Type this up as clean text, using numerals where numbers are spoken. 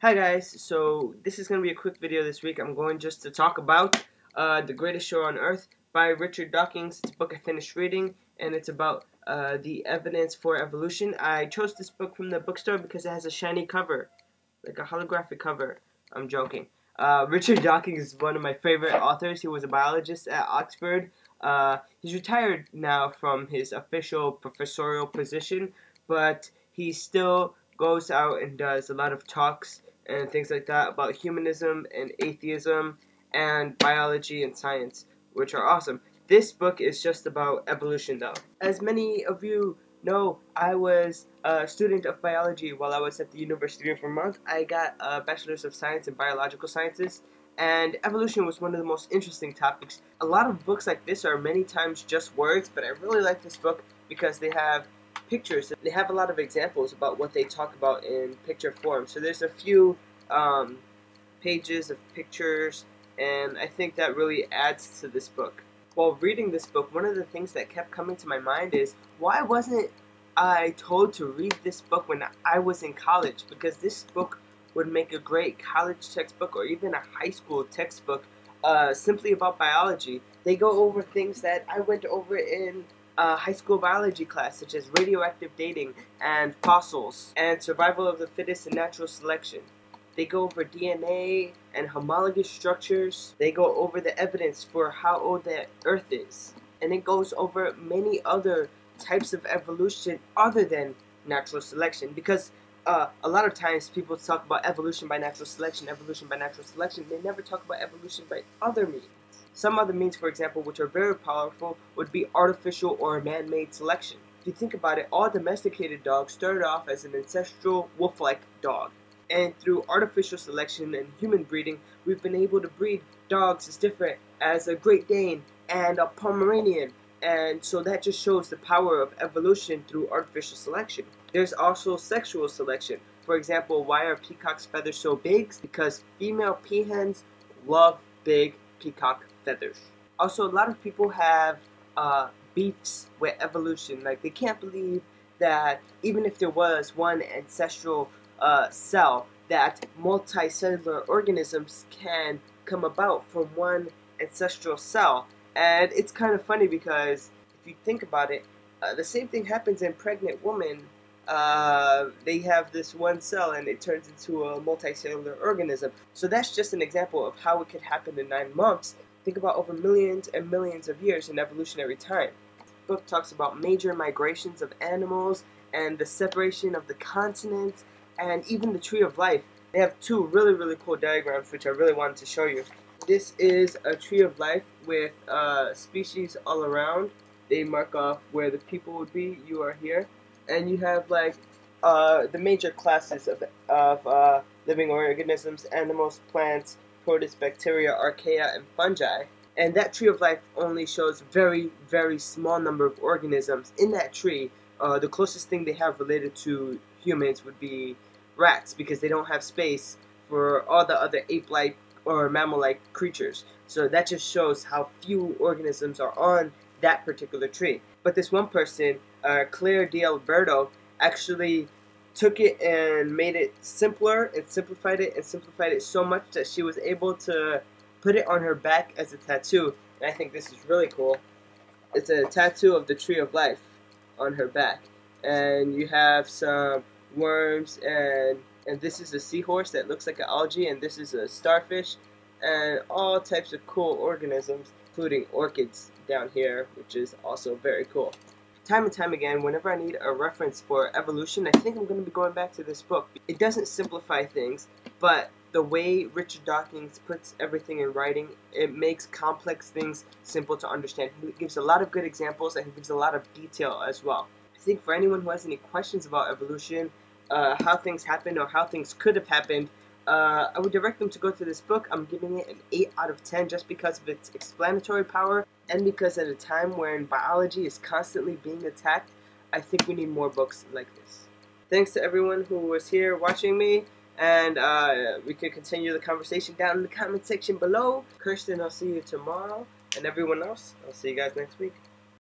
Hi guys, so this is going to be a quick video this week. I'm going just to talk about The Greatest Show on Earth by Richard Dawkins. It's a book I finished reading, and it's about the evidence for evolution. I chose this book from the bookstore because it has a shiny cover, like a holographic cover. I'm joking. Richard Dawkins is one of my favorite authors. He was a biologist at Oxford. He's retired now from his official professorial position, but he still goes out and does a lot of talks and things like that about humanism and atheism and biology and science, which are awesome. This book is just about evolution, though. As many of you know, I was a student of biology while I was at the University of Vermont. I got a Bachelor's of Science in Biological Sciences, and evolution was one of the most interesting topics. A lot of books like this are many times just words, but I really like this book because they have pictures. They have a lot of examples about what they talk about in picture form. So there's a few pages of pictures, and I think that really adds to this book. While reading this book, one of the things that kept coming to my mind is, why wasn't I told to read this book when I was in college? Because this book would make a great college textbook or even a high school textbook simply about biology. They go over things that I went over in high school biology class, such as radioactive dating and fossils and survival of the fittest and natural selection. They go over DNA and homologous structures. They go over the evidence for how old the Earth is. And it goes over many other types of evolution other than natural selection. Because a lot of times people talk about evolution by natural selection, evolution by natural selection. They never talk about evolution by other means. Some other means, for example, which are very powerful, would be artificial or man-made selection. If you think about it, all domesticated dogs started off as an ancestral wolf-like dog. And through artificial selection and human breeding, we've been able to breed dogs as different as a Great Dane and a Pomeranian. And so that just shows the power of evolution through artificial selection. There's also sexual selection. For example, why are peacocks' feathers so big? Because female peahens love big peacock feathers. Also, a lot of people have beefs with evolution. Like, they can't believe that even if there was one ancestral cell, that multicellular organisms can come about from one ancestral cell. And it's kind of funny because if you think about it, the same thing happens in pregnant women. They have this one cell and it turns into a multicellular organism. So that's just an example of how it could happen in 9 months. Think about over millions and millions of years in evolutionary time. The book talks about major migrations of animals and the separation of the continents and even the tree of life. They have two really cool diagrams which I really wanted to show you. This is a tree of life with species all around. They mark off where the people would be. You are here. And you have like the major classes of living organisms: animals, plants, protists, bacteria, archaea, and fungi. And that tree of life only shows very small number of organisms in that tree. The closest thing they have related to humans would be rats, because they don't have space for all the other ape-like or mammal-like creatures. So that just shows how few organisms are on that particular tree. But this one person, Claire D'Alberto, actually took it and made it simpler and simplified it so much that she was able to put it on her back as a tattoo. And I think this is really cool. It's a tattoo of the tree of life on her back. And you have some worms, and this is a seahorse that looks like an algae, and this is a starfish, and all types of cool organisms, including orchids down here, which is also very cool. Time and time again, whenever I need a reference for evolution, I think I'm going to be going back to this book. It doesn't simplify things, but the way Richard Dawkins puts everything in writing, it makes complex things simple to understand. He gives a lot of good examples, and he gives a lot of detail as well. I think for anyone who has any questions about evolution, how things happened or how things could have happened, I would direct them to go to this book. I'm giving it an 8 out of 10 just because of its explanatory power, and because at a time when biology is constantly being attacked, I think we need more books like this. Thanks to everyone who was here watching me, and we can continue the conversation down in the comment section below. Kirsten, I'll see you tomorrow, and everyone else, I'll see you guys next week.